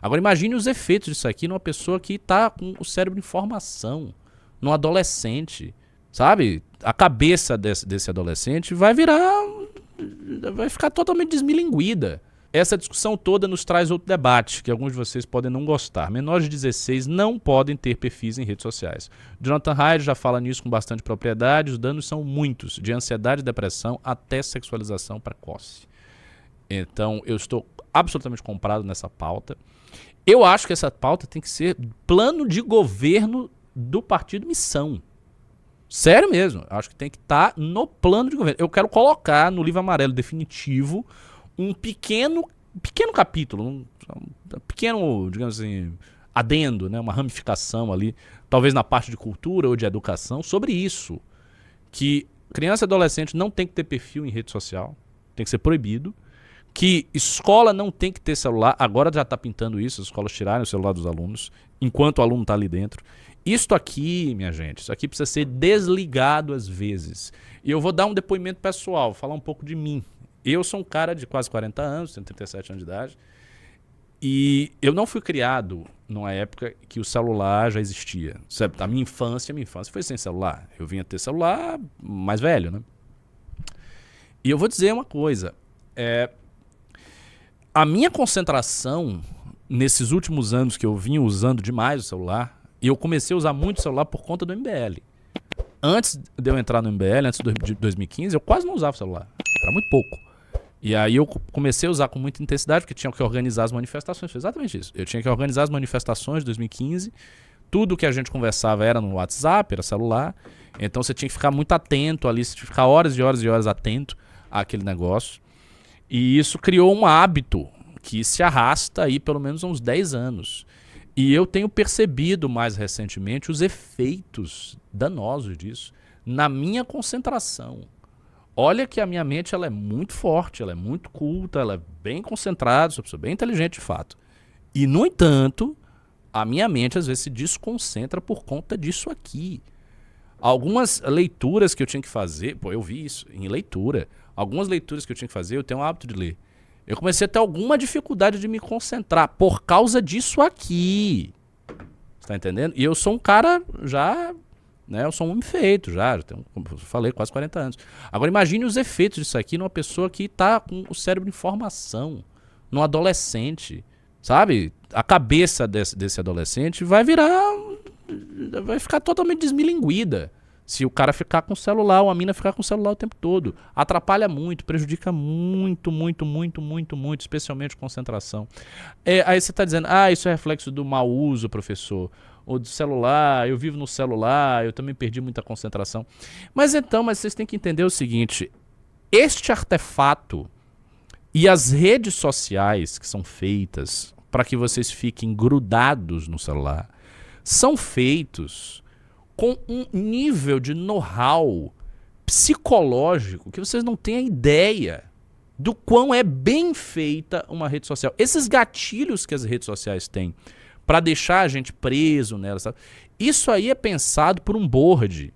Agora imagine os efeitos disso aqui numa pessoa que está com o cérebro em formação, num adolescente, sabe? A cabeça desse adolescente vai ficar totalmente desmilinguida. Essa discussão toda nos traz outro debate, que alguns de vocês podem não gostar. Menores de 16 não podem ter perfis em redes sociais. Jonathan Haidt já fala nisso com bastante propriedade. Os danos são muitos, de ansiedade e depressão até sexualização precoce. Então, eu estou absolutamente comprado nessa pauta. Eu acho que essa pauta tem que ser plano de governo do Partido Missão. Sério mesmo. Eu acho que tem que estar no plano de governo. Eu quero colocar no livro amarelo definitivo um pequeno capítulo, um pequeno, digamos assim, adendo, né, uma ramificação ali, talvez na parte de cultura ou de educação, sobre isso. Que criança e adolescente não tem que ter perfil em rede social, tem que ser proibido. Que escola não tem que ter celular, agora já está pintando isso, as escolas tirarem o celular dos alunos, enquanto o aluno está ali dentro. Isto aqui, minha gente, isso aqui precisa ser desligado às vezes. E eu vou dar um depoimento pessoal, falar um pouco de mim. Eu sou um cara de quase 40 anos, tenho 37 anos de idade, e eu não fui criado numa época que o celular já existia. A minha infância foi sem celular. Eu vinha ter celular mais velho, né? E eu vou dizer uma coisa, a minha concentração nesses últimos anos que eu vinha usando demais o celular, e eu comecei a usar muito o celular por conta do MBL. Antes de eu entrar no MBL, antes de 2015, eu quase não usava o celular. Era muito pouco. E aí eu comecei a usar com muita intensidade, porque tinha que organizar as manifestações. Foi exatamente isso. Eu tinha que organizar as manifestações de 2015. Tudo que a gente conversava era no WhatsApp, era celular. Então você tinha que ficar muito atento ali, você tinha que ficar horas e horas e horas atento àquele negócio. E isso criou um hábito que se arrasta aí pelo menos há uns 10 anos. E eu tenho percebido mais recentemente os efeitos danosos disso na minha concentração. Olha que a minha mente ela é muito forte, ela é muito culta, ela é bem concentrada, sou uma pessoa bem inteligente de fato. E, no entanto, a minha mente às vezes se desconcentra por conta disso aqui. Algumas leituras que eu tinha que fazer, eu vi isso em leitura. Algumas leituras que eu tinha que fazer, eu tenho o hábito de ler. Eu comecei a ter alguma dificuldade de me concentrar por causa disso aqui. Você tá entendendo? E eu sou um cara já... né, eu sou um homem feito já tenho, como eu falei, quase 40 anos. Agora imagine os efeitos disso aqui numa pessoa que está com o cérebro em formação, num adolescente, sabe? A cabeça desse adolescente vai ficar totalmente desmilinguida se o cara ficar com o celular ou a mina ficar com o celular o tempo todo. Atrapalha muito, prejudica muito, especialmente concentração. Aí você está dizendo, isso é reflexo do mau uso, professor, ou do celular, eu vivo no celular, eu também perdi muita concentração. Mas vocês têm que entender o seguinte, este artefato e as redes sociais que são feitas para que vocês fiquem grudados no celular, são feitos com um nível de know-how psicológico que vocês não têm a ideia do quão é bem feita uma rede social. Esses gatilhos que as redes sociais têm para deixar a gente preso nela, sabe? Isso aí é pensado por um board,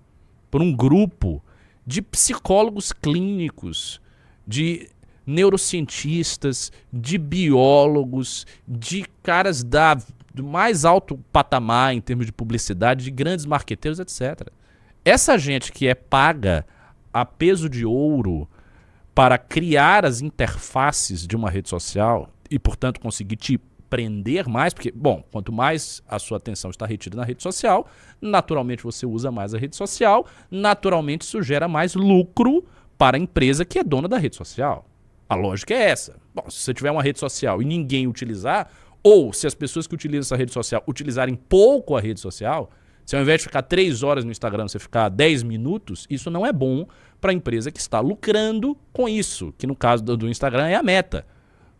por um grupo de psicólogos clínicos, de neurocientistas, de biólogos, de caras do mais alto patamar em termos de publicidade, de grandes marqueteiros, etc. Essa gente que é paga a peso de ouro para criar as interfaces de uma rede social e, portanto, conseguir te prender mais, porque, bom, quanto mais a sua atenção está retida na rede social, naturalmente você usa mais a rede social, naturalmente isso gera mais lucro para a empresa que é dona da rede social. A lógica é essa. Bom, se você tiver uma rede social e ninguém utilizar, ou se as pessoas que utilizam essa rede social utilizarem pouco a rede social, se ao invés de ficar 3 horas no Instagram, você ficar 10 minutos, isso não é bom para a empresa que está lucrando com isso, que no caso do Instagram é a Meta,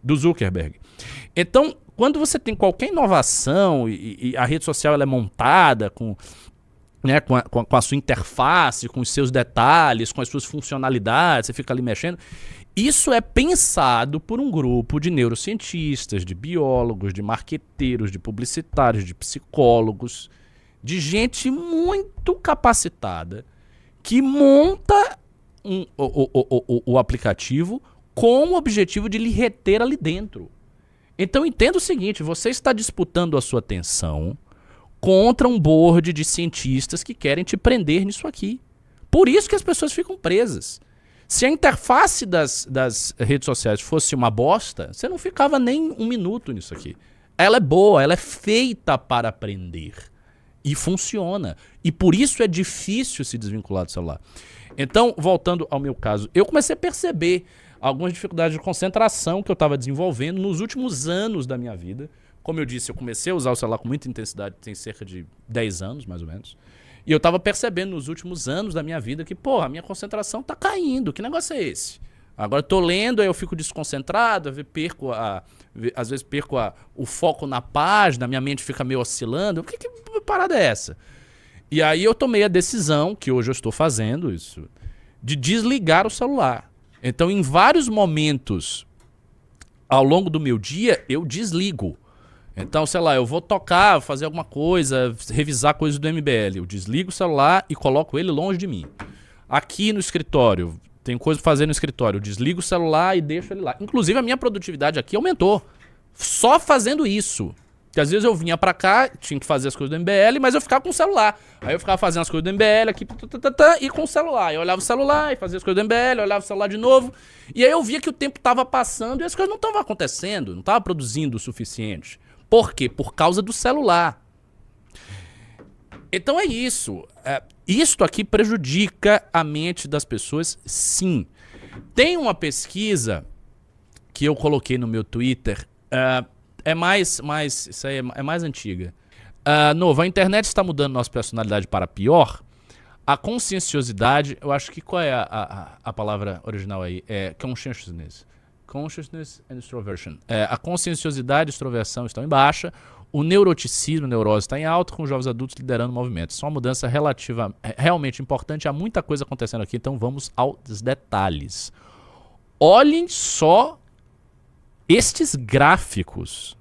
do Zuckerberg. Então, quando você tem qualquer inovação e a rede social ela é montada com a sua interface, com os seus detalhes, com as suas funcionalidades, você fica ali mexendo, isso é pensado por um grupo de neurocientistas, de biólogos, de marqueteiros, de publicitários, de psicólogos, de gente muito capacitada que monta o aplicativo com o objetivo de lhe reter ali dentro. Então entenda o seguinte, você está disputando a sua atenção contra um board de cientistas que querem te prender nisso aqui. Por isso que as pessoas ficam presas. Se a interface das redes sociais fosse uma bosta, você não ficava nem um minuto nisso aqui. Ela é boa, ela é feita para aprender. E funciona. E por isso é difícil se desvincular do celular. Então, voltando ao meu caso, eu comecei a perceber algumas dificuldades de concentração que eu estava desenvolvendo nos últimos anos da minha vida. Como eu disse, eu comecei a usar o celular com muita intensidade, tem cerca de 10 anos, mais ou menos. E eu estava percebendo nos últimos anos da minha vida que, porra, a minha concentração está caindo. Que negócio é esse? Agora eu tô lendo, aí eu fico desconcentrado, às vezes perco o foco na página, minha mente fica meio oscilando. Que parada é essa? E aí eu tomei a decisão, que hoje eu estou fazendo isso, de desligar o celular. Então, em vários momentos ao longo do meu dia, eu desligo. Então, sei lá, eu vou tocar, fazer alguma coisa, revisar coisas do MBL. Eu desligo o celular e coloco ele longe de mim. Aqui no escritório, tem coisa pra fazer no escritório. Eu desligo o celular e deixo ele lá. Inclusive, a minha produtividade aqui aumentou. Só fazendo isso. Porque às vezes eu vinha pra cá, tinha que fazer as coisas do MBL, mas eu ficava com o celular. Aí eu ficava fazendo as coisas do MBL aqui, e com o celular. Eu olhava o celular e fazia as coisas do MBL, olhava o celular de novo. E aí eu via que o tempo tava passando e as coisas não estavam acontecendo, não tava produzindo o suficiente. Por quê? Por causa do celular. Então é isso. Isto aqui prejudica a mente das pessoas, sim. Tem uma pesquisa que eu coloquei no meu Twitter, isso aí é mais antiga. Novo, a internet está mudando nossa personalidade para pior. A conscienciosidade, eu acho que qual é a palavra original aí? É consciousness. Consciousness and extroversion. A conscienciosidade e a extroversão estão em baixa. O neuroticismo, a neurose está em alta, com os jovens adultos liderando o movimento. Isso é uma mudança realmente importante. Há muita coisa acontecendo aqui, então vamos aos detalhes. Olhem só estes gráficos.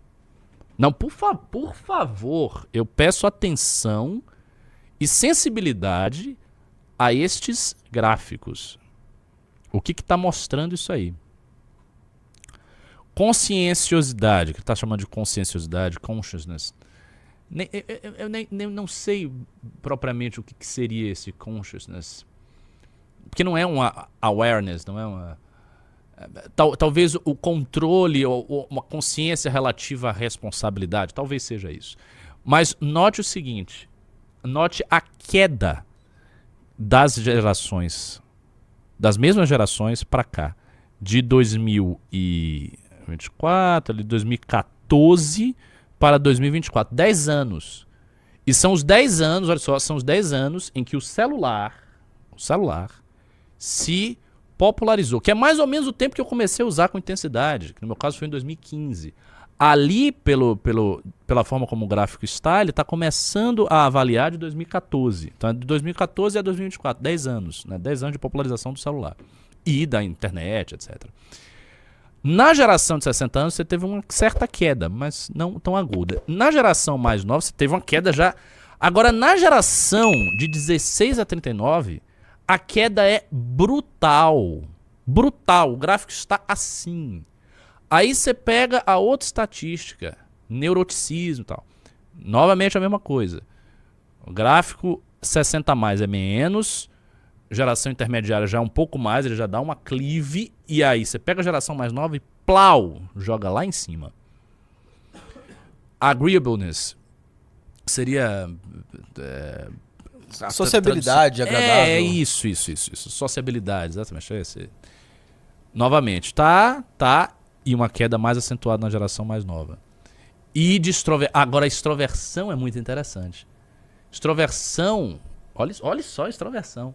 Não, por favor, eu peço atenção e sensibilidade a estes gráficos. O que está mostrando isso aí? Conscienciosidade, que está chamando de conscienciosidade, consciousness. Eu nem não sei propriamente o que seria esse consciousness. Porque não é uma awareness, não é uma... Talvez o controle ou uma consciência relativa à responsabilidade, talvez seja isso. Mas note o seguinte, note a queda das gerações, das mesmas gerações para cá, de 2024, de 2014 para 2024, 10 anos. E são os 10 anos, olha só, são os 10 anos em que o celular se popularizou, que é mais ou menos o tempo que eu comecei a usar com intensidade, que no meu caso foi em 2015. Ali, pela forma como o gráfico está, ele está começando a avaliar de 2014. Então, de 2014 a 2024, 10 anos, né? 10 anos de popularização do celular e da internet, etc. Na geração de 60 anos, você teve uma certa queda, mas não tão aguda. Na geração mais nova, você teve uma queda já. Agora, na geração de 16 a 39... a queda é brutal. Brutal. O gráfico está assim. Aí você pega a outra estatística. Neuroticismo e tal. Novamente a mesma coisa. O gráfico 60 a mais é menos. Geração intermediária já é um pouco mais. Ele já dá uma clive. E aí você pega a geração mais nova e plau. Joga lá em cima. Agreeableness. Seria... sociabilidade agradável. Isso. Sociabilidade, exatamente. Novamente, tá. E uma queda mais acentuada na geração mais nova. E de agora a extroversão é muito interessante. Extroversão, olha só a extroversão.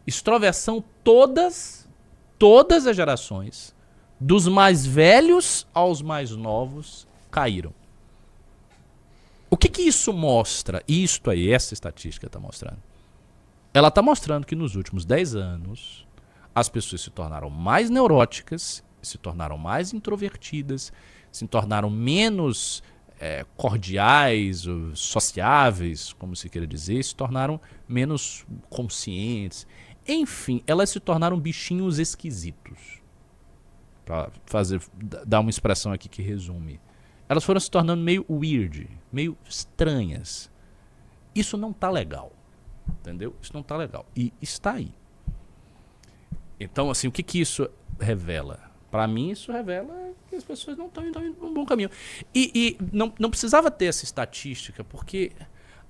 Extroversão, todas as gerações, dos mais velhos aos mais novos, caíram. O que isso mostra? Isto aí, essa estatística está mostrando. Ela está mostrando que nos últimos 10 anos, as pessoas se tornaram mais neuróticas, se tornaram mais introvertidas, se tornaram menos cordiais, sociáveis, como se queira dizer, se tornaram menos conscientes. Enfim, elas se tornaram bichinhos esquisitos. Pra dar uma expressão aqui que resume. Elas foram se tornando meio weird, meio estranhas. Isso não tá legal. Entendeu? Isso não tá legal. E está aí. Então, assim, o que isso revela? Para mim, isso revela que as pessoas não estão indo num bom caminho. E não precisava ter essa estatística, porque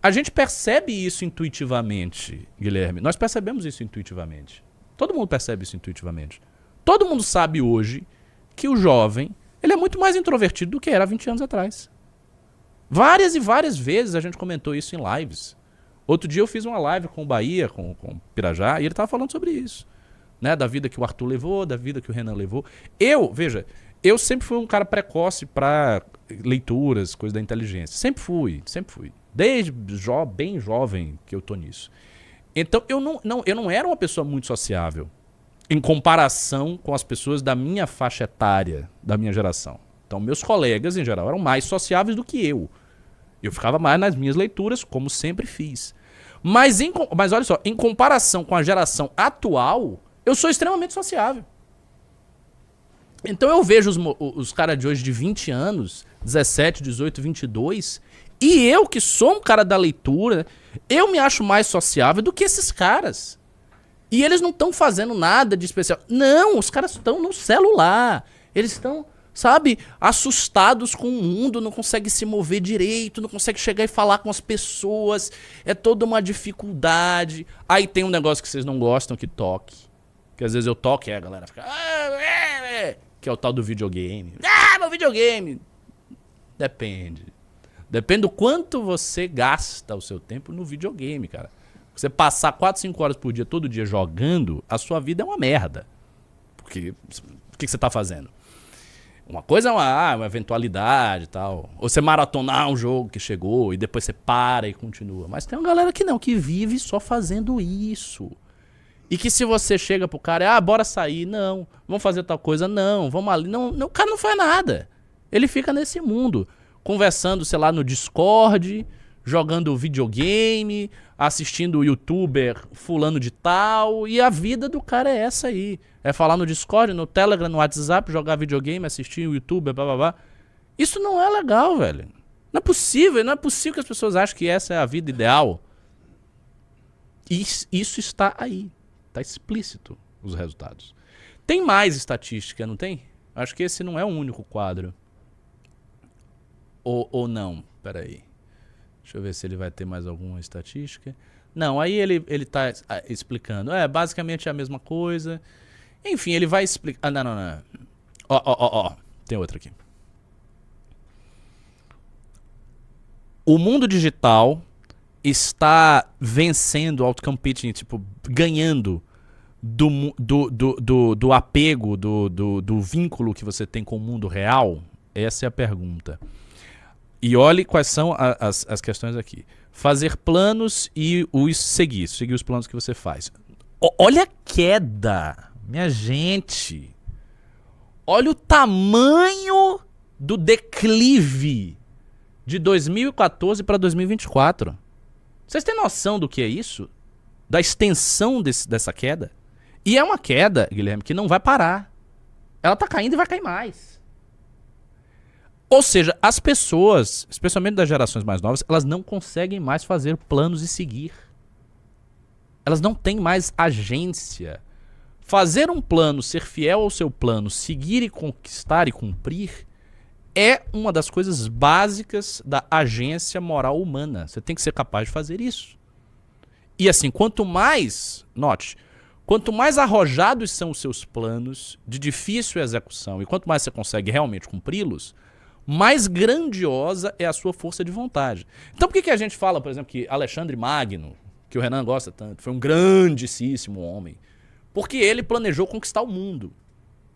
a gente percebe isso intuitivamente, Guilherme. Nós percebemos isso intuitivamente. Todo mundo percebe isso intuitivamente. Todo mundo sabe hoje que o jovem ele é muito mais introvertido do que era 20 anos atrás. Várias e várias vezes a gente comentou isso em lives. Outro dia eu fiz uma live com o Bahia, com o Pirajá, e ele estava falando sobre isso. Né, da vida que o Arthur levou, da vida que o Renan levou. Veja, eu sempre fui um cara precoce para leituras, coisas da inteligência. Sempre fui. Desde bem jovem que eu tô nisso. Então, eu não era uma pessoa muito sociável em comparação com as pessoas da minha faixa etária, da minha geração. Então, meus colegas, em geral, eram mais sociáveis do que eu. Eu ficava mais nas minhas leituras, como sempre fiz. Mas olha só, em comparação com a geração atual, eu sou extremamente sociável. Então eu vejo os caras de hoje de 20 anos, 17, 18, 22, e eu que sou um cara da leitura, eu me acho mais sociável do que esses caras. E eles não estão fazendo nada de especial. Não, os caras estão no celular. Eles estão, sabe, assustados com o mundo, não conseguem se mover direito, não conseguem chegar e falar com as pessoas. É toda uma dificuldade. Aí tem um negócio que vocês não gostam, que toque. Que às vezes eu toco e a galera fica... que é o tal do videogame. Meu videogame! Depende. Depende do quanto você gasta o seu tempo no videogame, cara. Você passar 4, 5 horas por dia, todo dia jogando, a sua vida é uma merda. Porque o que você tá fazendo? Uma coisa é uma eventualidade e tal. Ou você maratonar um jogo que chegou e depois você para e continua. Mas tem uma galera que não, que vive só fazendo isso. E que se você chega pro cara, bora sair, não, vamos fazer tal coisa, não, vamos ali, não, o cara não faz nada. Ele fica nesse mundo, conversando, sei lá, no Discord, jogando videogame, assistindo o youtuber fulano de tal, e a vida do cara é essa aí. É falar no Discord, no Telegram, no WhatsApp, jogar videogame, assistir o youtuber, blá blá blá. Isso não é legal, velho. Não é possível que as pessoas achem que essa é a vida ideal. Isso está aí. Tá explícito os resultados. Tem mais estatística, não tem? Acho que esse não é o único quadro. Ou não? Peraí. Deixa eu ver se ele vai ter mais alguma estatística. Não, aí ele tá explicando. Basicamente é a mesma coisa. Enfim, ele vai explicar... não. Ó. Tem outra aqui. O mundo digital está vencendo, outcompeting, tipo, ganhando do apego, do vínculo que você tem com o mundo real? Essa é a pergunta. E olhe quais são as questões aqui. Fazer planos e seguir os planos que você faz. Olha a queda, minha gente. Olha o tamanho do declive de 2014 para 2024. Vocês têm noção do que é isso? Da extensão dessa queda? E é uma queda, Guilherme, que não vai parar. Ela tá caindo e vai cair mais. Ou seja, as pessoas, especialmente das gerações mais novas, elas não conseguem mais fazer planos e seguir. Elas não têm mais agência. Fazer um plano, ser fiel ao seu plano, seguir e conquistar e cumprir, é uma das coisas básicas da agência moral humana. Você tem que ser capaz de fazer isso. E assim, quanto mais arrojados são os seus planos, de difícil execução, e quanto mais você consegue realmente cumpri-los, mais grandiosa é a sua força de vontade. Então por que a gente fala, por exemplo, que Alexandre Magno, que o Renan gosta tanto, foi um grandíssimo homem? Porque ele planejou conquistar o mundo.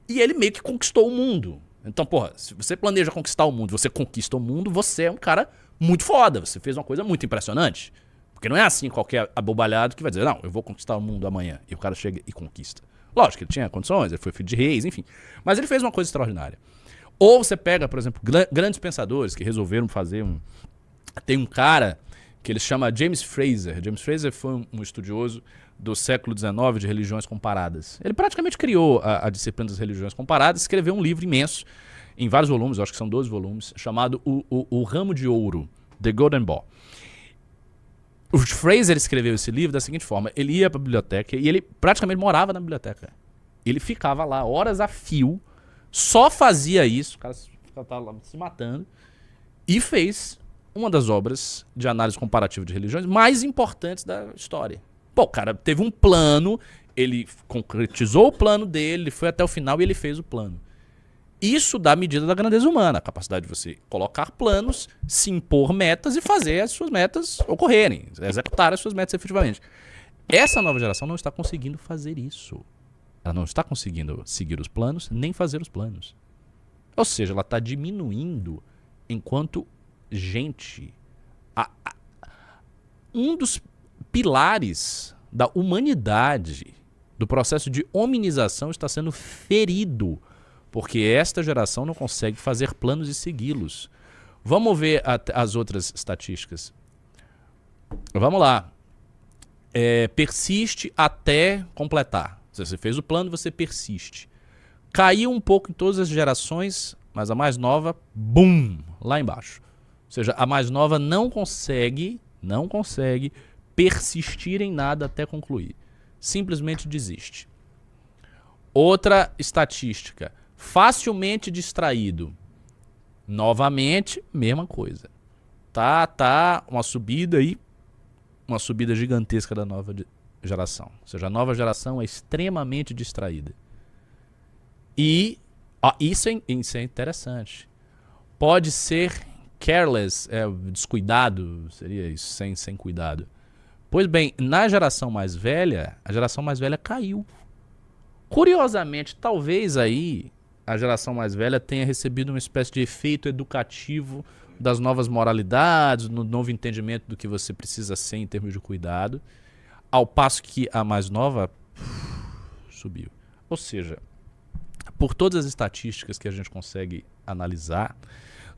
E ele meio que conquistou o mundo. Então, porra, se você planeja conquistar o mundo, você conquista o mundo, você é um cara muito foda. Você fez uma coisa muito impressionante. Porque não é assim qualquer abobalhado que vai dizer, não, eu vou conquistar o mundo amanhã. E o cara chega e conquista. Lógico que ele tinha condições, ele foi filho de reis, enfim. Mas ele fez uma coisa extraordinária. Ou você pega, por exemplo, grandes pensadores que resolveram fazer Tem um cara que ele chama James Frazer. James Frazer foi um estudioso do século XIX de religiões comparadas. Ele praticamente criou a disciplina das religiões comparadas, escreveu um livro imenso, em vários volumes, acho que são 12 volumes, chamado O Ramo de Ouro, The Golden Ball. O Frazer escreveu esse livro da seguinte forma: ele ia para a biblioteca e ele praticamente morava na biblioteca. Ele ficava lá horas a fio, só fazia isso, o cara estava lá se matando, e fez uma das obras de análise comparativa de religiões mais importantes da história. Pô, o cara teve um plano, ele concretizou o plano dele, ele foi até o final e ele fez o plano. Isso dá a medida da grandeza humana, a capacidade de você colocar planos, se impor metas e fazer as suas metas ocorrerem, executar as suas metas efetivamente. Essa nova geração não está conseguindo fazer isso. Ela não está conseguindo seguir os planos, nem fazer os planos. Ou seja, ela está diminuindo enquanto gente. Um dos pilares da humanidade, do processo de hominização, está sendo ferido, porque esta geração não consegue fazer planos e segui-los. Vamos ver as outras estatísticas. Vamos lá. Persiste até completar. Você fez o plano, você persiste. Caiu um pouco em todas as gerações, mas a mais nova, bum, lá embaixo. Ou seja, a mais nova não consegue persistir em nada até concluir. Simplesmente desiste. Outra estatística. Facilmente distraído. Novamente, mesma coisa. Tá uma subida aí, uma subida gigantesca da nova geração. Ou seja, a nova geração é extremamente distraída. E isso é interessante. Pode ser careless, descuidado, seria isso, sem cuidado. Pois bem, na geração mais velha, a geração mais velha caiu. Curiosamente, talvez aí a geração mais velha tenha recebido uma espécie de efeito educativo das novas moralidades, no novo entendimento do que você precisa ser em termos de cuidado, ao passo que a mais nova subiu. Ou seja, por todas as estatísticas que a gente consegue analisar,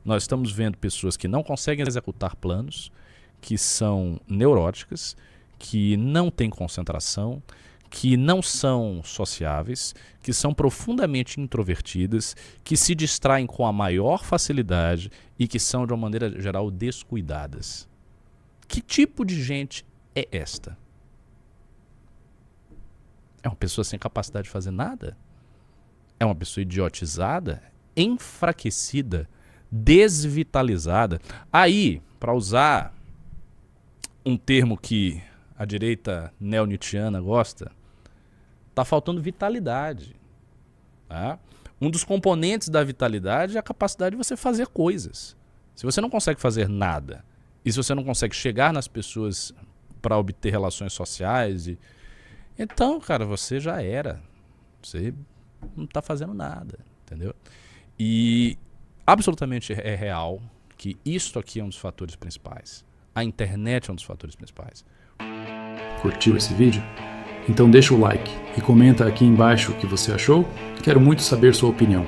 nós estamos vendo pessoas que não conseguem executar planos, que são neuróticas, que não têm concentração, que não são sociáveis, que são profundamente introvertidas, que se distraem com a maior facilidade e que são, de uma maneira geral, descuidadas. Que tipo de gente é esta? É uma pessoa sem capacidade de fazer nada? É uma pessoa idiotizada, enfraquecida, desvitalizada? Aí, para usar um termo que a direita neo-nietzschiana gosta, está faltando vitalidade. Tá? Um dos componentes da vitalidade é a capacidade de você fazer coisas. Se você não consegue fazer nada, e se você não consegue chegar nas pessoas para obter relações sociais, então, cara, você já era. Você não está fazendo nada, entendeu? E absolutamente é real que isto aqui é um dos fatores principais. A internet é um dos fatores principais. Curtiu esse vídeo? Então deixa o like e comenta aqui embaixo o que você achou. Quero muito saber sua opinião.